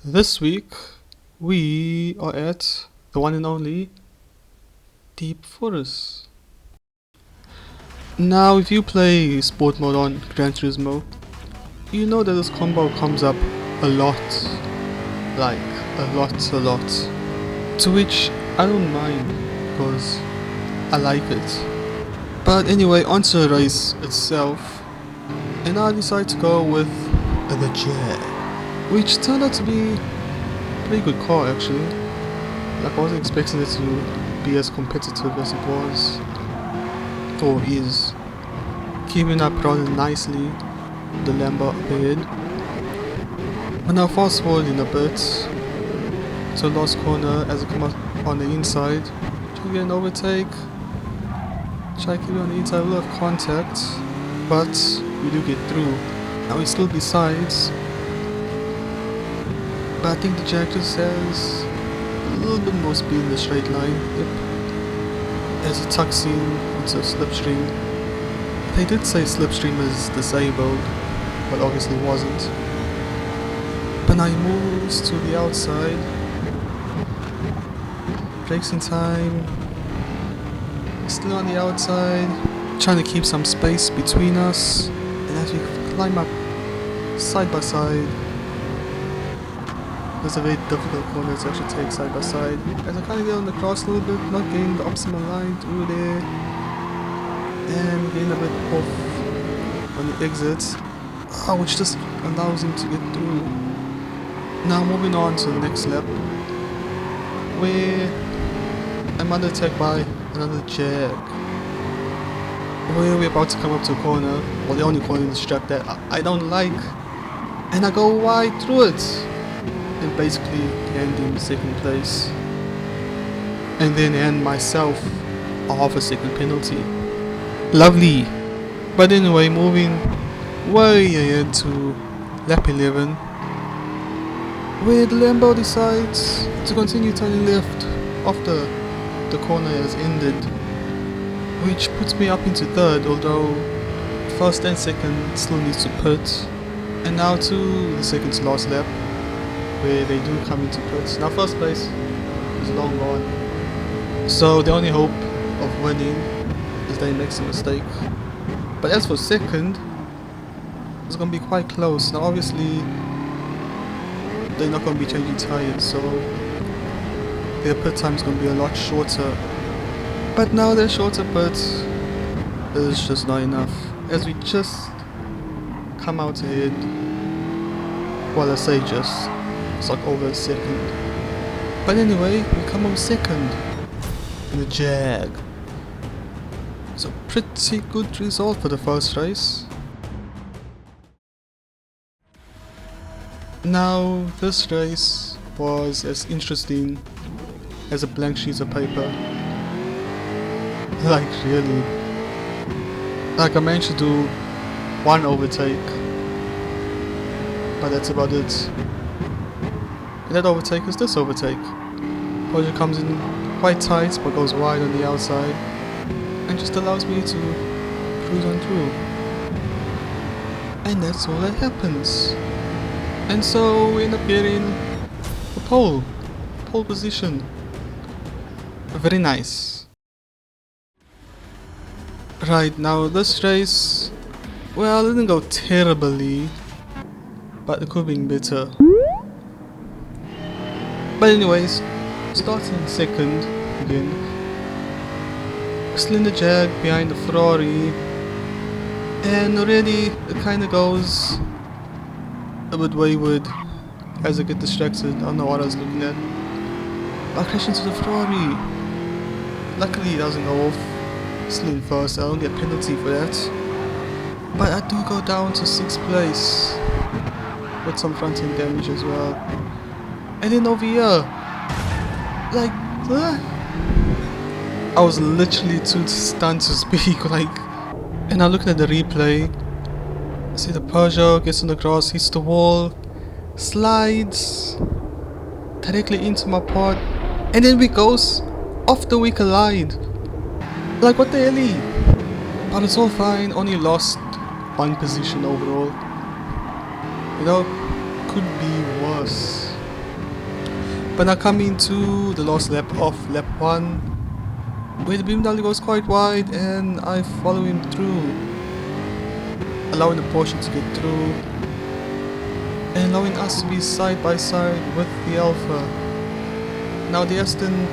This week we are at the one and only Deepfoest. Now if you play sport mode on Gran Turismo, you know that this combo comes up a lot. Like a lot. To which I don't mind because I like it. But anyway, onto the race itself. And I decided to go with the Jag, which turned out to be a pretty good car actually. Like I wasn't expecting it to be as competitive as it was, or is. Keeping up rather nicely, the Lambo up ahead. But now fast forwarding a bit to the last corner as I come up on the inside, try to get an overtake, try to keep it on the inside, a lot of contact, but we do get through. Now we still besides, but I think the Jag just has a little bit more speed in the straight line. Yep. As it tucks in into a slipstream. They did say slipstream is disabled, but obviously wasn't. But now he moves to the outside, brakes in time, still on the outside, trying to keep some space between us, and as we climb up side by side, there's a very difficult corner to actually take side by side. As I kind of get on the cross a little bit, not getting the optimal line through there, and getting a bit off on the exits, which just allows him to get through. Now moving on to the next lap, where I'm under attack by another Jag, where we're about to come up to a corner, or the only corner in this track that I don't like, and I go wide through it, and basically end in second place, and then end myself a half a second penalty. Lovely. But anyway, moving way ahead to lap 11, where the Lambo decides to continue turning left after the corner has ended, which puts me up into third, although first and second still needs to pit. And now to the second to last lap, where they do come into pits. Now first place is long gone, so the only hope of winning is they makes a mistake. But as for second, it's gonna be quite close. Now obviously they're not gonna be changing tires, so their pit time is gonna be a lot shorter. But now their shorter pit is just not enough, as we just come out ahead. Well, I say just, it's like over a second. But anyway, we come home second in the Jag. It's a pretty good result for the first race. Now this race was as interesting as a blank sheet of paper. Like really. Like I managed to do one overtake, but that's about it. And that overtake is this overtake. Porsche comes in quite tight but goes wide on the outside, and just allows me to cruise on through. And that's all that happens. And so we end up getting the pole position. Very nice. Right, now this race, well, it didn't go terribly, but it could have been better. But anyways, starting second again. Still in the Jag behind the Ferrari, and already it kinda goes a bit wayward as I get distracted. I don't know what I was looking at. I crash into the Ferrari. Luckily it doesn't go off. Still in first, I don't get a penalty for that. But I do go down to 6th place with some front end damage as well. And then over here, like, I was literally too stunned to speak, like, and now looking at the replay, I see the Peugeot gets on the grass, hits the wall, slides directly into my pod, and then we goes off the weaker line. Like, what the hell? But it's all fine, only lost one position overall. You know, could be worse. But now coming to the last lap of lap 1, where the BMW goes quite wide and I follow him through, allowing the Porsche to get through and allowing us to be side by side with the Alpha. Now the Aston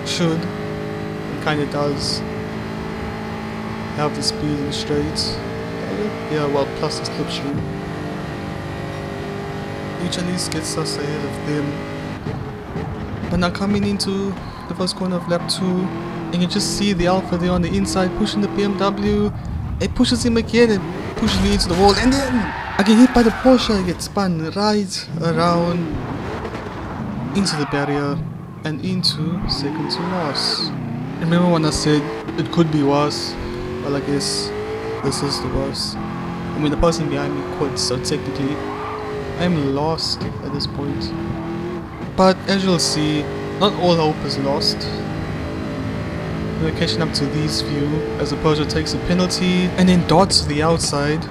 should, and kinda does, have the speed in the straights. Yeah, well, plus the slipstream, which at least gets us ahead of them. But now coming into the first corner of lap 2, and you just see the Alpha there on the inside pushing the BMW. It pushes him again, it pushes me into the wall, and then I get hit by the Porsche. I get spun right around into the barrier and into second to last. Remember when I said it could be worse? Well, I guess this is the worst. I mean, the person behind me quit, so technically I'm lost at this point. But as you'll see, not all hope is lost. We're catching up to these few as the Peugeot takes a penalty and then darts to the outside,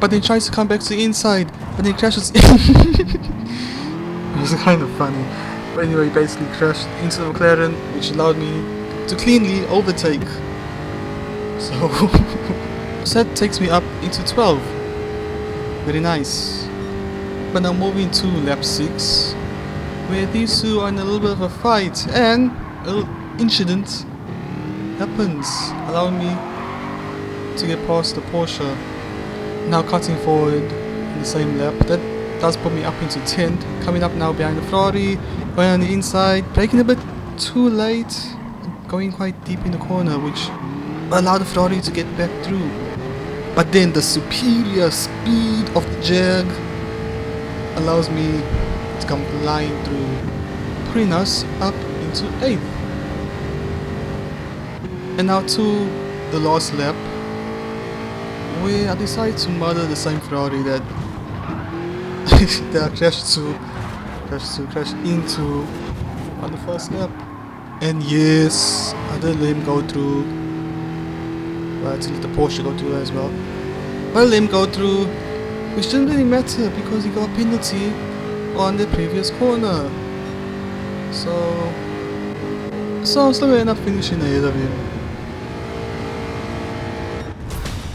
but then tries to come back to the inside, but then crashes in. It was kind of funny. But anyway, basically crashed into the McLaren, which allowed me to cleanly overtake. So, so that takes me up into 12. Very nice. But now moving to lap 6, where these two are in a little bit of a fight, and a little incident happens, allowing me to get past the Porsche. Now cutting forward in the same lap, that does put me up into 10th, coming up now behind the Ferrari, going on the inside, braking a bit too late, going quite deep in the corner, which allowed the Ferrari to get back through. But then the superior speed of the Jag allows me to come flying through, putting us up into 8th. And now to the last lap, where I decided to murder the same Ferrari that that I crashed into on the first lap. And yes, I did let him go through. Well, I had to let the Porsche go through as well. But I let him go through, which didn't really matter because he got a penalty on the previous corner. So I still ended up finishing ahead of him.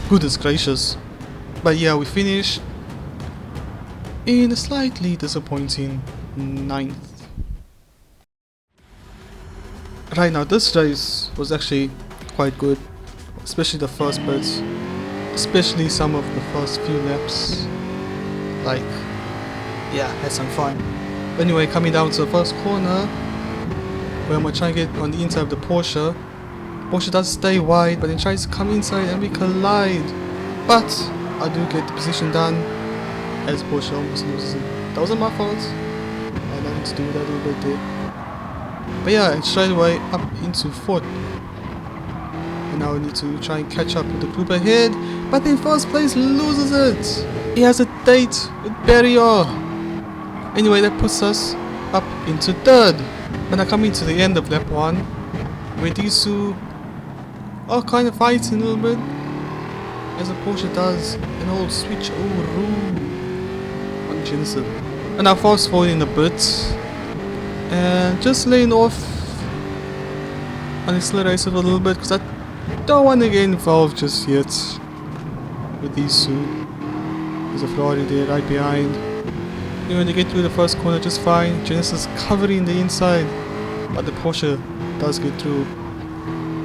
Goodness gracious. But yeah, we finished in a slightly disappointing 9th. Right now, this race was actually quite good, especially the first bits, especially some of the first few laps. Like, yeah, had some fun. But anyway, coming down to the first corner, where I'm gonna try and get on the inside of the Porsche. Porsche does stay wide, but then tries to come inside and we collide. But I do get the position done, as Porsche almost loses it. That wasn't my fault, and I need to do that a little bit there. But yeah, and straight away up into 4th. And now we need to try and catch up with the group ahead, but in first place loses it. He has a date with barrier. Anyway, that puts us up into 3rd. But now coming to the end of lap 1, where these two are kind of fighting a little bit, as the Porsche does an old switch-over on Genesis. And now fast forwarding a bit, and just laying off on the accelerator a little bit because I don't want to get involved just yet with these two. There's a Ferrari there right behind. You know, when they get through the first corner just fine. Genesis covering the inside, but the Porsche does get through.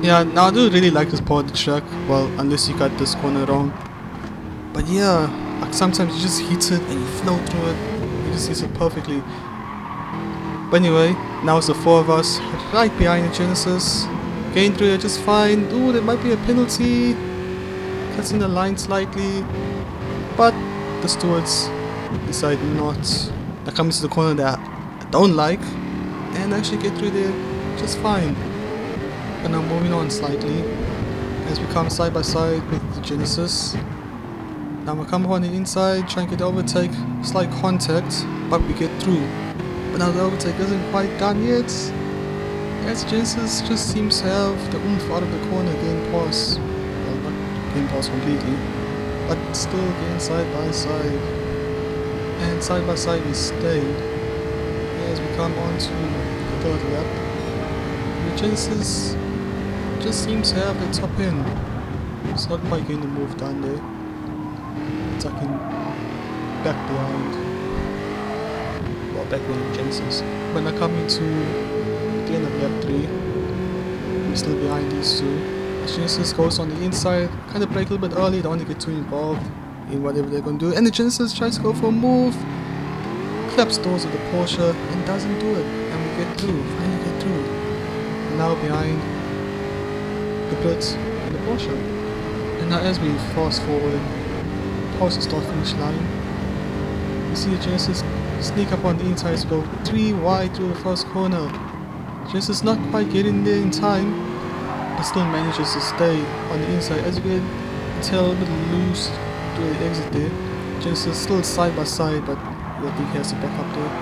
Yeah, now I do really like this part of the track, well, unless you got this corner wrong. But yeah, like sometimes you just hit it and you flow through it, you just hit it perfectly. But anyway, now it's the 4 of us right behind the Genesis, getting through it just fine. Ooh, there might be a penalty, cuts in the line slightly, but the stewards decide not. That comes to the corner that I don't like, and actually get through there just fine. And now moving on slightly, as we come side by side with the Genesis. Now we come on the inside, try and get the overtake, slight contact, but we get through. But now the overtake isn't quite done yet, as Genesis just seems to have the oomph out of the corner getting past. Well, not getting past completely, but still getting side by side. And side by side we stay, as we come on to third lap. The Genesis just seems to have the top end. It's not quite getting the move done there. It's like in back behind. Well, back behind Genesis. But now coming to the end of lap 3, we're still behind these two. Genesis goes on the inside, kind of brake a little bit early, don't want to get too involved in whatever they're going to do. And the Genesis tries to go for a move, claps doors of the Porsche and doesn't do it. And we get through, finally get through. And now behind the Blitz and the Porsche. And now as we fast forward past the start finish line, we see the Genesis sneak up on the inside to go 3 wide through the first corner. Genesis not quite getting there in time, but still manages to stay on the inside. As you can tell, a bit loose to the exit there. Genesis still side by side, but I think he has to back up there.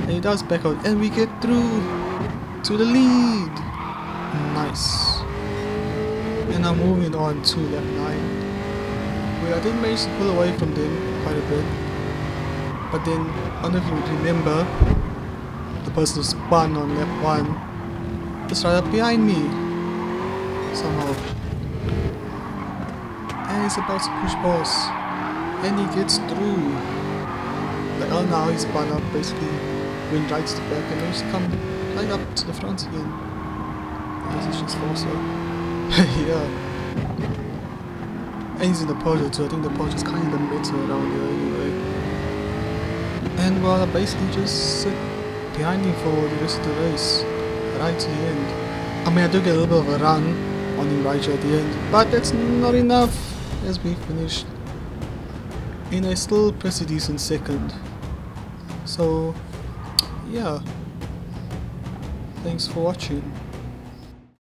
And he does back out, and we get through to the lead. Nice. And now moving on to lap 9, where I did manage to pull away from them quite a bit. But then, I don't know if you remember, the person who spun on lap 1 is right up behind me. Somehow. And he's about to push boss. And he gets through. Like, oh, now he's spun up, basically went right to the back and managed to come right up to the front again. I guess it's just faster. Yeah. And he's in the Porsche too. I think the Porsche is kind of the middle around here anyway. And well, I basically just sit behind him for the rest of the race, right to the end. I mean, I do get a little bit of a run on him right at the end, but that's not enough as we finished in a still pretty decent second. So yeah, thanks for watching.